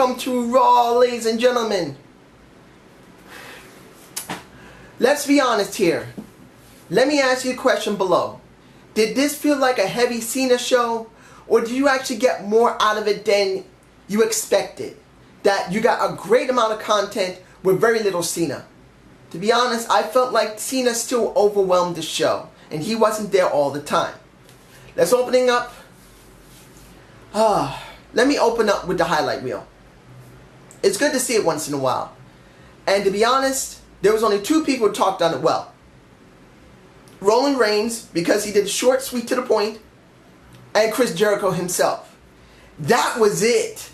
Welcome to Raw, ladies and gentlemen. Let's be honest here. Let me ask you a question below. Did this feel like a heavy Cena show, or did you actually get more out of it than you expected? That you got a great amount of content with very little Cena. To be honest, I felt like Cena still overwhelmed the show, and he wasn't there all the time. Let's open up. Let me open up with the highlight reel. It's good to see it once in a while. And to be honest, there was only two people who talked on it well. Roman Reigns, because he did short, sweet, to the point, and Chris Jericho himself. That was it.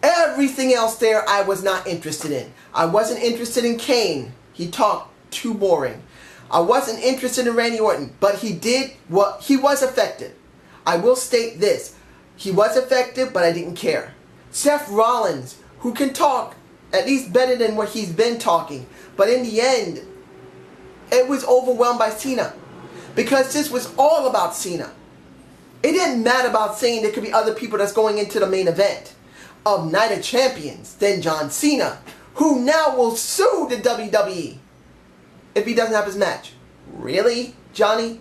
Everything else there I was not interested in. I wasn't interested in Kane. He talked too boring. I wasn't interested in Randy Orton, but he did what he was effective. I will state this. He was effective, but I didn't care. Seth Rollins, who can talk at least better than what he's been talking, but in the end, it was overwhelmed by Cena. Because this was all about Cena. It didn't matter about saying there could be other people that's going into the main event of Night of Champions than John Cena, who now will sue the WWE if he doesn't have his match. Really, Johnny?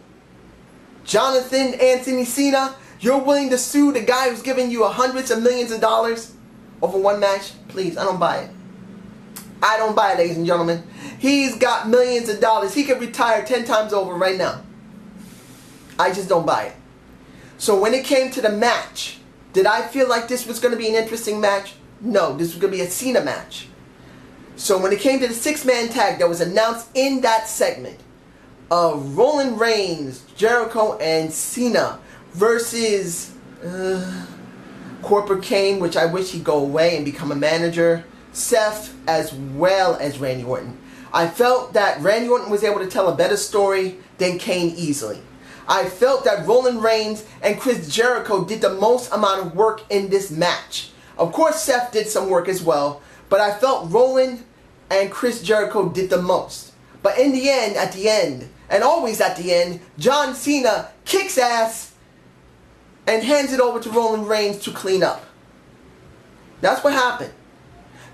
Jonathan Anthony Cena? You're willing to sue the guy who's giving you hundreds of millions of dollars over one match? Please, I don't buy it. I don't buy it, ladies and gentlemen. He's got millions of dollars. He could retire 10 times over right now. I just don't buy it. So when it came to the match, did I feel like this was going to be an interesting match? No, this was going to be a Cena match. So when it came to the 6-man tag that was announced in that segment of Roman Reigns, Jericho, and Cena versus Corporate Kane, which I wish he'd go away and become a manager, Seth, as well as Randy Orton. I felt that Randy Orton was able to tell a better story than Kane easily. I felt that Roman Reigns and Chris Jericho did the most amount of work in this match. Of course, Seth did some work as well, but I felt Roman and Chris Jericho did the most. But in the end, at the end, and always at the end, John Cena kicks ass and hands it over to Roman Reigns to clean up. That's what happened.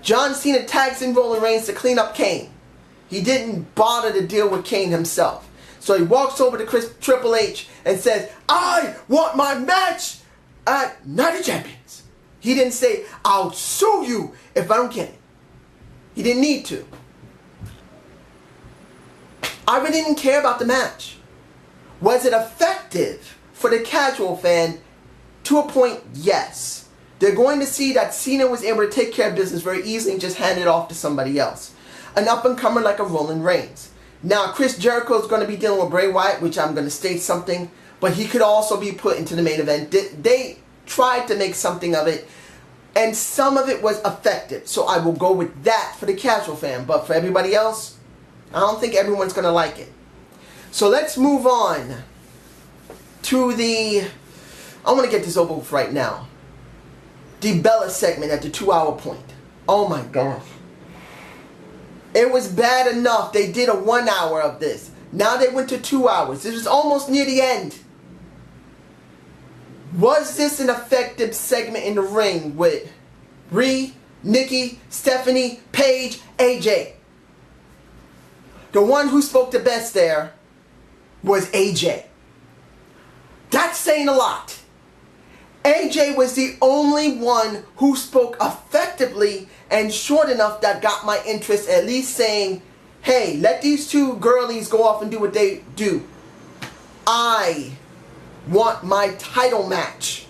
John Cena tags in Roman Reigns to clean up Kane. He didn't bother to deal with Kane himself. So he walks over to Triple H and says, I want my match at Night of Champions. He didn't say, I'll sue you if I don't get it. He didn't need to. I really didn't care about the match. Was it effective for the casual fan? To a point, yes. They're going to see that Cena was able to take care of business very easily and just hand it off to somebody else. An up-and-comer like a Roman Reigns. Now, Chris Jericho is going to be dealing with Bray Wyatt, which I'm going to state something, but he could also be put into the main event. They tried to make something of it, and some of it was effective. So I will go with that for the casual fan, but for everybody else, I don't think everyone's going to like it. So let's move on to the, I want to get this over with right now. The Bella segment at the 2-hour point. Oh my gosh. It was bad enough they did a 1 hour of this. Now they went to 2 hours. This was almost near the end. Was this an effective segment in the ring with Rhea, Nikki, Stephanie, Paige, AJ? The one who spoke the best there was AJ. That's saying a lot. AJ was the only one who spoke effectively and short enough that got my interest, at least saying, hey, let these two girlies go off and do what they do. I want my title match.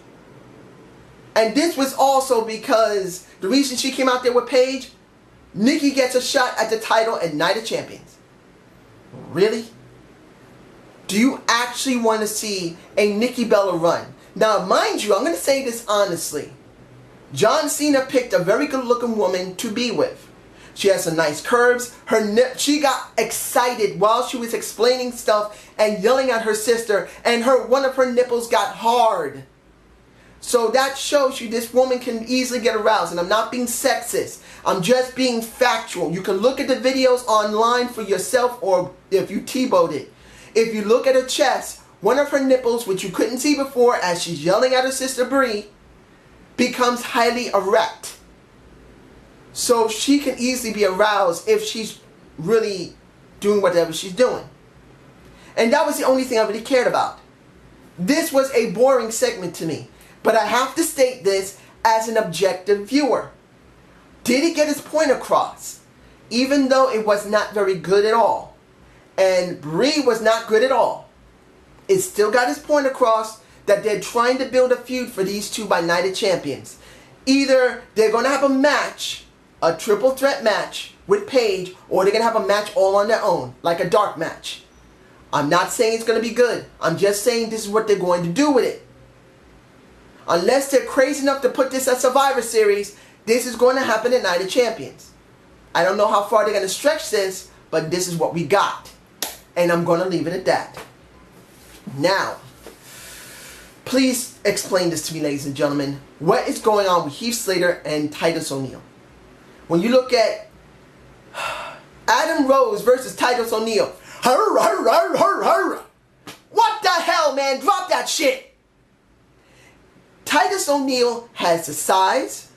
And this was also because the reason she came out there with Paige, Nikki gets a shot at the title at Night of Champions. Really? Do you actually want to see a Nikki Bella run? Now, mind you, I'm going to say this honestly. John Cena picked a very good-looking woman to be with. She has some nice curves. She got excited while she was explaining stuff and yelling at her sister, and one of her nipples got hard. So that shows you this woman can easily get aroused. And I'm not being sexist. I'm just being factual. You can look at the videos online for yourself, or if you T-bowed it. If you look at her chest, one of her nipples, which you couldn't see before as she's yelling at her sister Brie, becomes highly erect. so she can easily be aroused if she's really doing whatever she's doing. And that was the only thing I really cared about. This was a boring segment to me, but I have to state this as an objective viewer. Did he get his point across? Even though it was not very good at all, and Brie was not good at all, it still got his point across that they're trying to build a feud for these two by Night of Champions. Either they're going to have a match, a triple threat match with Paige, or they're going to have a match all on their own, like a dark match. I'm not saying it's going to be good. I'm just saying this is what they're going to do with it. Unless they're crazy enough to put this at Survivor Series, this is going to happen at Night of Champions. I don't know how far they're going to stretch this, but this is what we got. And I'm going to leave it at that. Now, please explain this to me, ladies and gentlemen. What is going on with Heath Slater and Titus O'Neil? When you look at Adam Rose versus Titus O'Neil. What the hell, man? Drop that shit. Titus O'Neil has the size,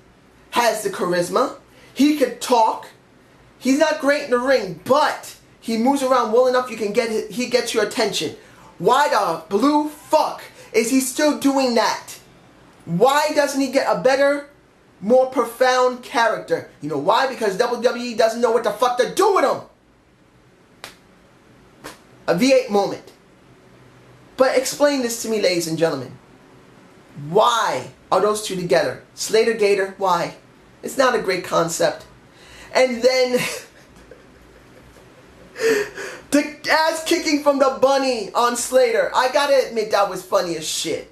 has the charisma. He could talk. He's not great in the ring, but he moves around well enough he gets your attention. Why the blue fuck is he still doing that? Why doesn't he get a better, more profound character? You know why? Because WWE doesn't know what the fuck to do with him. A V8 moment. But explain this to me, ladies and gentlemen. Why are those two together? Slater Gator, why? It's not a great concept. And then the ass kicking from the bunny on Slater. I gotta admit that was funny as shit.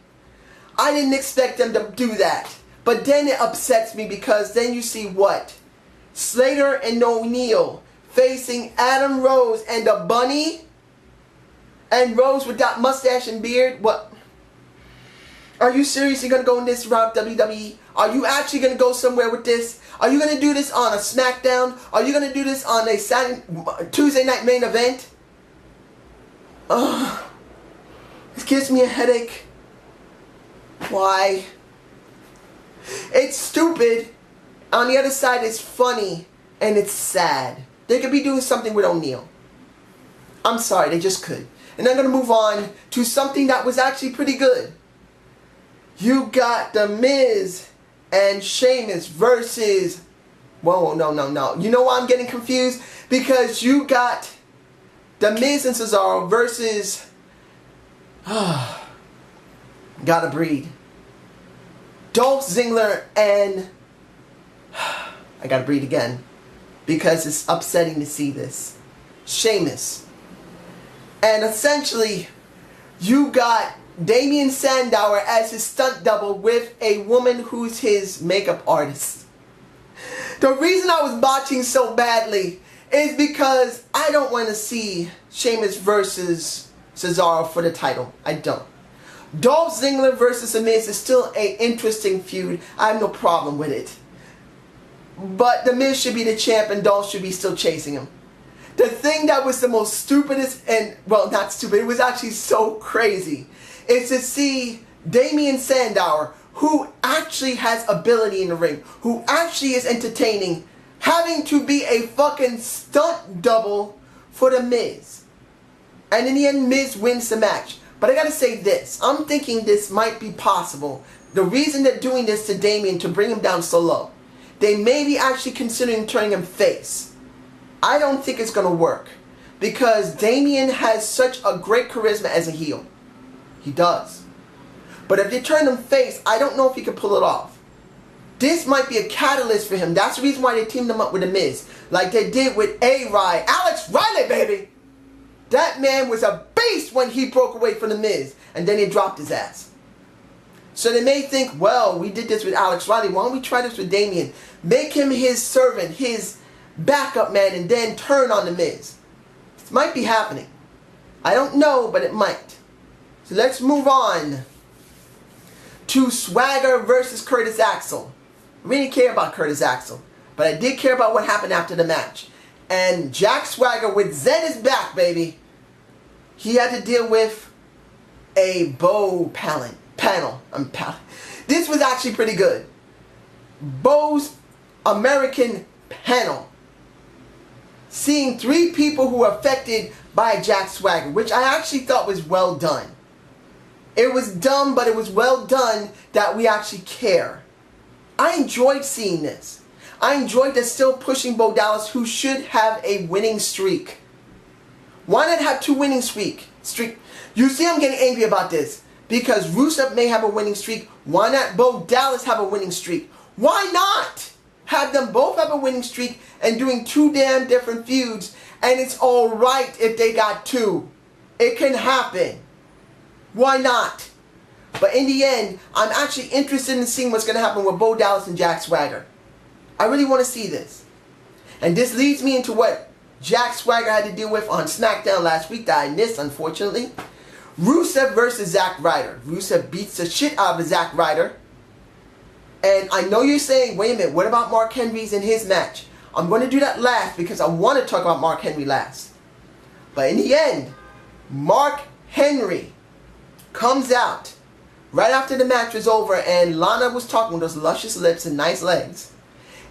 I didn't expect them to do that. But then it upsets me because then you see what? Slater and O'Neil facing Adam Rose and the bunny? And Rose with that mustache and beard? What? Are you seriously going to go in this route, WWE? Are you actually going to go somewhere with this? Are you going to do this on a SmackDown? Are you going to do this on a Tuesday night main event? This gives me a headache. Why? It's stupid. On the other side, it's funny. And it's sad. They could be doing something with O'Neil. I'm sorry, they just could. And I'm going to move on to something that was actually pretty good. You got The Miz and Sheamus versus... Whoa, no. You know why I'm getting confused? Because you got The Miz and Cesaro versus... Gotta breathe. Dolph Ziggler and... I gotta breathe again. Because it's upsetting to see this. Sheamus. And essentially, you got Damien Sandow as his stunt double with a woman who's his makeup artist. The reason I was botching so badly is because I don't want to see Sheamus versus Cesaro for the title. I don't. Dolph Ziggler versus The Miz is still an interesting feud. I have no problem with it. But The Miz should be the champ and Dolph should be still chasing him. The thing that was the most stupidest and, well, not stupid, it was actually so crazy, is to see Damien Sandow, who actually has ability in the ring, who actually is entertaining, having to be a fucking stunt double for The Miz. And in the end, Miz wins the match. But I gotta say this, I'm thinking this might be possible. The reason they're doing this to Damien to bring him down so low, they may be actually considering turning him face. I don't think it's going to work because Damien has such a great charisma as a heel. He does. But if they turn him face, I don't know if he can pull it off. This might be a catalyst for him. That's the reason why they teamed him up with The Miz. Like they did with A-Rye. Alex Riley, baby! That man was a beast when he broke away from The Miz. And then he dropped his ass. So they may think, well, we did this with Alex Riley. Why don't we try this with Damien? Make him his servant, his backup man, and then turn on The Miz. This might be happening. I don't know, but it might. So let's move on to Swagger versus Curtis Axel. I really didn't care about Curtis Axel, but I did care about what happened after the match. And Jack Swagger with Zane is back, baby. He had to deal with a Bo panel. This was actually pretty good. Bo's American panel, seeing 3 people who were affected by Jack Swagger, which I actually thought was well done. It was dumb, but it was well done that we actually care. I enjoyed seeing this. I enjoyed that still pushing Bo Dallas, who should have a winning streak. Why not have 2 winning streak? You see I'm getting angry about this. Because Rusev may have a winning streak. Why not Bo Dallas have a winning streak? Why not have them both have a winning streak and doing 2 damn different feuds, and it's alright if they got 2. It can happen. Why not? But in the end, I'm actually interested in seeing what's going to happen with Bo Dallas and Jack Swagger. I really want to see this. And this leads me into what Jack Swagger had to deal with on SmackDown last week that I missed, unfortunately. Rusev versus Zack Ryder. Rusev beats the shit out of Zack Ryder. And I know you're saying, wait a minute, what about Mark Henry's in his match? I'm going to do that last because I want to talk about Mark Henry last. But in the end, Mark Henry comes out right after the match was over and Lana was talking with those luscious lips and nice legs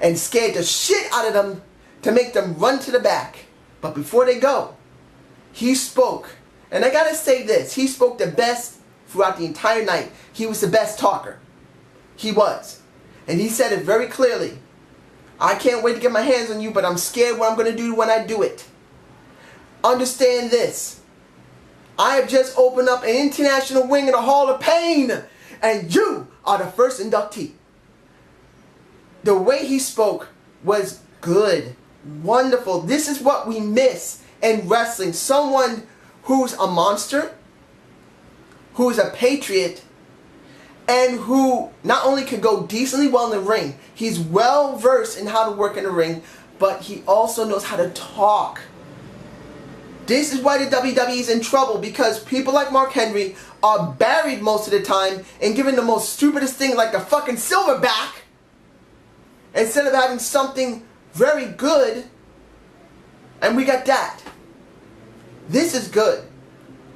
and scared the shit out of them to make them run to the back. But before they go, he spoke. And I gotta say this, he spoke the best throughout the entire night. He was the best talker. He was. And he said it very clearly. I can't wait to get my hands on you, but I'm scared what I'm gonna do when I do it. Understand this. I have just opened up an international wing in the Hall of Pain, and you are the first inductee. The way he spoke was good, wonderful. This is what we miss in wrestling. Someone who's a monster, who's a patriot, and who not only can go decently well in the ring, he's well versed in how to work in the ring, but he also knows how to talk. This is why the WWE is in trouble, because people like Mark Henry are buried most of the time and given the most stupidest thing like a fucking silverback instead of having something very good, and we got that. This is good.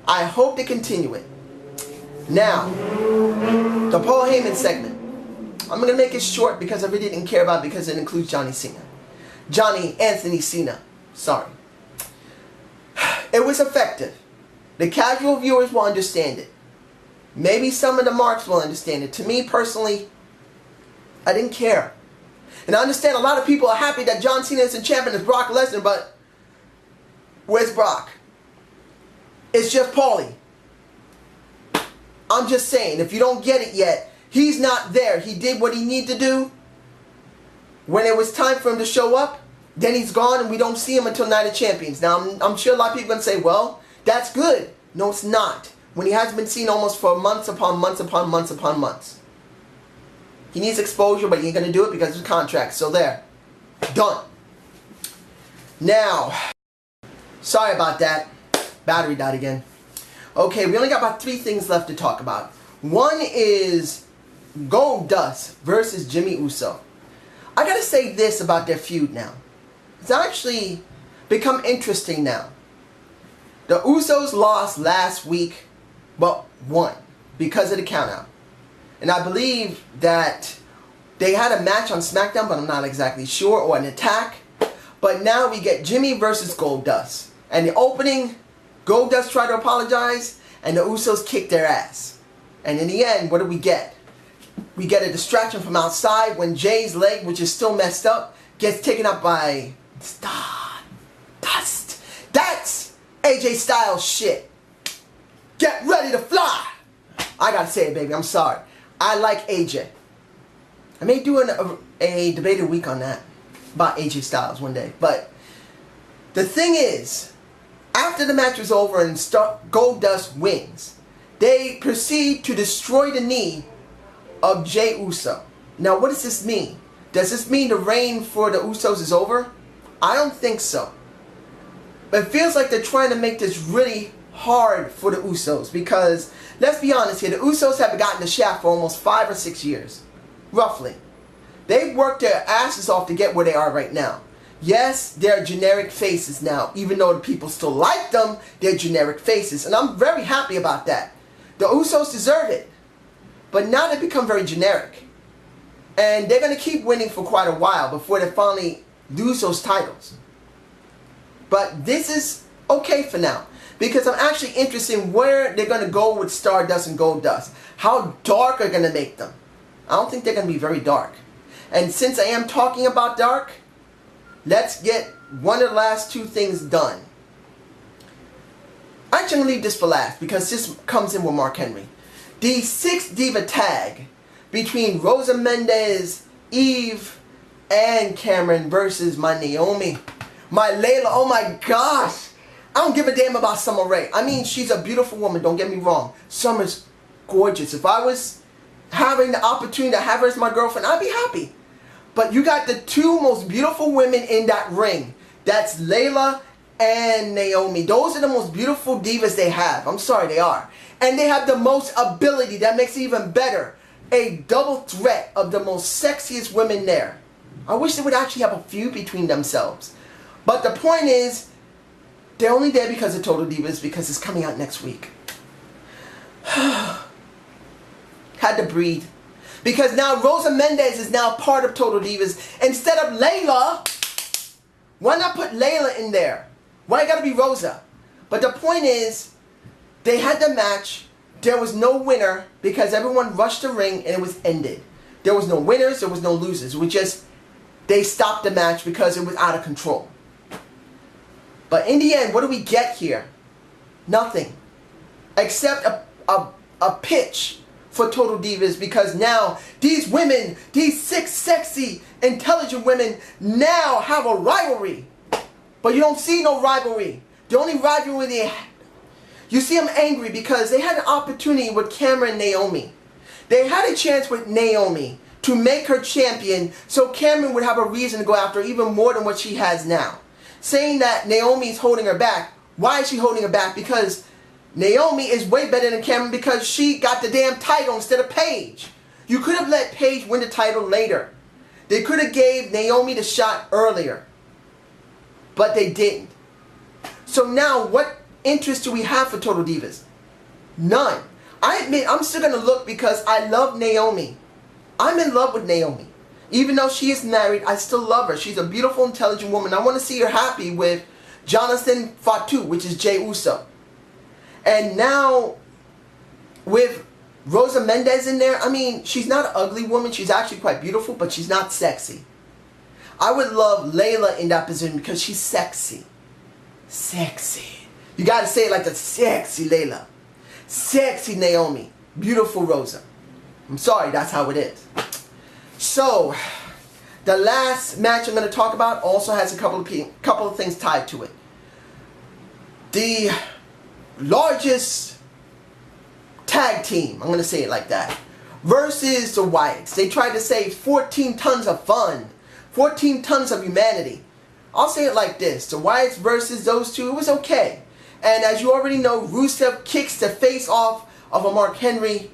I hope they continue it. Now, the Paul Heyman segment. I'm going to make it short because I really didn't care about it because it includes Johnny Cena. Johnny Anthony Cena. Sorry. It was effective. The casual viewers will understand it. Maybe some of the marks will understand it. To me personally, I didn't care. And I understand a lot of people are happy that John Cena isn't champion as Brock Lesnar, but where's Brock? It's just Paulie. I'm just saying, if you don't get it yet, he's not there. He did what he needed to do. When it was time for him to show up, then he's gone and we don't see him until Night of Champions. Now, I'm sure a lot of people are going to say, well, that's good. No, it's not. When he hasn't been seen almost for months upon months upon months upon months. He needs exposure, but he ain't going to do it because of his contract. So there. Done. Now, sorry about that. Battery died again. Okay, we only got about 3 things left to talk about. One is Goldust versus Jimmy Uso. I gotta say this about their feud now. It's actually become interesting now. The Usos lost last week, but won because of the countout. And I believe that they had a match on SmackDown, but I'm not exactly sure, or an attack. But now we get Jimmy versus Goldust. And the opening, Goldust tried to apologize, and the Usos kicked their ass. And in the end, what do we get? We get a distraction from outside when Jay's leg, which is still messed up, gets taken up by Stardust. That's AJ Styles shit. Get ready to fly. I gotta say it, baby. I'm sorry. I like AJ. I may do a debate a week on that about AJ Styles one day. But the thing is, after the match was over and Goldust wins, they proceed to destroy the knee of Jey Uso. Now, what does this mean? Does this mean the reign for the Usos is over? I don't think so. But it feels like they're trying to make this really hard for the Usos because, let's be honest here, the Usos have gotten the shaft for almost 5 or 6 years. Roughly. They've worked their asses off to get where they are right now. Yes, they're generic faces now. Even though the people still like them, they're generic faces. And I'm very happy about that. The Usos deserve it. But now they've become very generic. And they're going to keep winning for quite a while before they finally lose those titles. But this is okay for now, because I'm actually interested in where they're going to go with Stardust and Goldust. How dark are going to make them? I don't think they're going to be very dark. And since I am talking about dark, let's get one of the last two things done. I'm going to leave this for last because this comes in with Mark Henry. The 6 Diva tag between Rosa Mendes, Eve, and Cameron versus my Naomi, my Layla. Oh my gosh. I don't give a damn about Summer Rae. I mean, she's a beautiful woman, don't get me wrong. Summer's gorgeous. If I was having the opportunity to have her as my girlfriend, I'd be happy. But you got the two most beautiful women in that ring. That's Layla and Naomi. Those are the most beautiful divas they have. I'm sorry, they are. And they have the most ability. That makes it even better. A double threat of the most sexiest women there. I wish they would actually have a feud between themselves. But the point is, they're only there because of Total Divas, because it's coming out next week. Had to breathe. Because now Rosa Mendes is now part of Total Divas. Instead of Layla, why not put Layla in there? Why gotta be Rosa? But the point is, they had the match. There was no winner because everyone rushed the ring and it was ended. There was no winners, there was no losers. It was just, they stopped the match because it was out of control. But in the end, what do we get here? Nothing. Except a pitch for Total Divas, because now these women, these 6 sexy, intelligent women now have a rivalry. But you don't see no rivalry. The only rivalry they have, you see them angry because they had an opportunity with Cameron and Naomi. They had a chance with Naomi to make her champion so Cameron would have a reason to go after her even more than what she has now. Saying that Naomi is holding her back. Why is she holding her back? Because Naomi is way better than Cameron because she got the damn title instead of Paige. You could have let Paige win the title later. They could have gave Naomi the shot earlier. But they didn't. So now what interest do we have for Total Divas? None. I admit I'm still going to look because I love Naomi. I'm in love with Naomi. Even though she is married, I still love her. She's a beautiful, intelligent woman. I want to see her happy with Jonathan Fatu, which is Jey Uso. And now, with Rosa Mendes in there, I mean, she's not an ugly woman. She's actually quite beautiful, but she's not sexy. I would love Layla in that position because she's sexy. Sexy. You got to say it like the sexy Layla. Sexy Naomi. Beautiful Rosa. I'm sorry, that's how it is. So, the last match I'm going to talk about also has a couple of things tied to it. The largest tag team, I'm going to say it like that, versus the Wyatts. They tried to say 14 tons of fun, 14 tons of humanity. I'll say it like this. The Wyatts versus those two, it was okay. And as you already know, Rusev kicks the face off of a Mark Henry,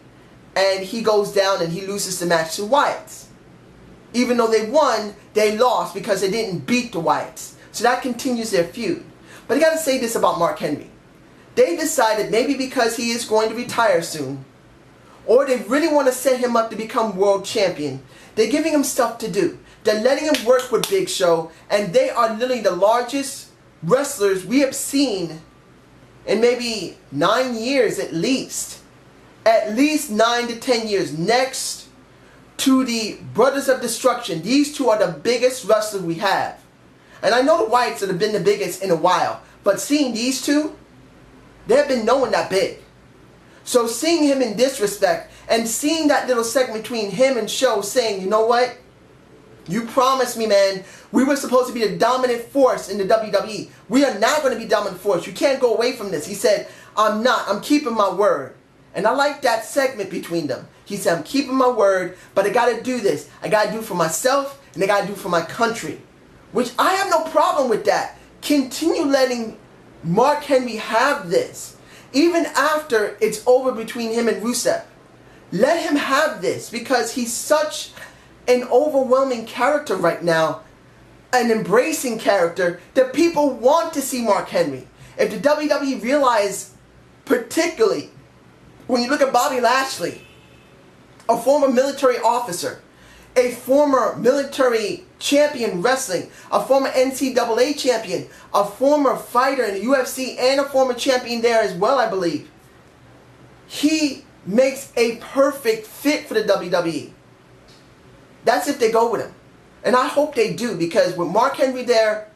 and he goes down and he loses the match to Wyatts. Even though they won, they lost because they didn't beat the Wyatts. So that continues their feud. But I got to say this about Mark Henry. They decided maybe because he is going to retire soon, or they really want to set him up to become world champion, they're giving him stuff to do. They're letting him work with Big Show, and they are literally the largest wrestlers we have seen in maybe 9 years at least. At least 9 to 10 years. Next to the Brothers of Destruction, these two are the biggest wrestlers we have. And I know the Wyatts have been the biggest in a while, but seeing these two, they have been known that big. So seeing him in this respect, and seeing that little segment between him and Show saying, you know what? You promised me, man. We were supposed to be the dominant force in the WWE. We are now going to be dominant force. You can't go away from this. He said, I'm not. I'm keeping my word. And I like that segment between them. He said, I'm keeping my word, but I got to do this. I got to do it for myself, and I got to do it for my country. Which I have no problem with that. Continue letting Mark Henry have this. Even after it's over between him and Rusev. Let him have this because he's such an overwhelming character right now. An embracing character that people want to see Mark Henry. If the WWE realize, particularly when you look at Bobby Lashley, a former military officer, a former military champion wrestling, a former NCAA champion, a former fighter in the UFC, and a former champion there as well, I believe. He makes a perfect fit for the WWE. That's if they go with him. And I hope they do, because with Mark Henry there,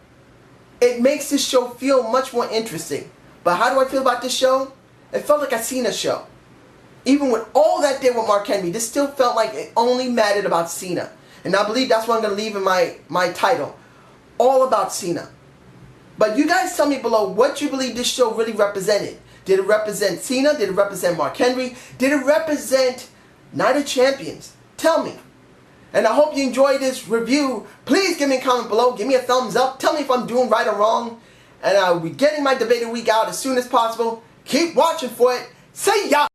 it makes this show feel much more interesting. But how do I feel about this show? It felt like a Cena show. Even with all that there with Mark Henry, this still felt like it only mattered about Cena. And I believe that's what I'm going to leave in my title. All about Cena. But you guys tell me below what you believe this show really represented. Did it represent Cena? Did it represent Mark Henry? Did it represent Night of Champions? Tell me. And I hope you enjoyed this review. Please give me a comment below. Give me a thumbs up. Tell me if I'm doing right or wrong. And I'll be getting my debate of the week out as soon as possible. Keep watching for it. See ya!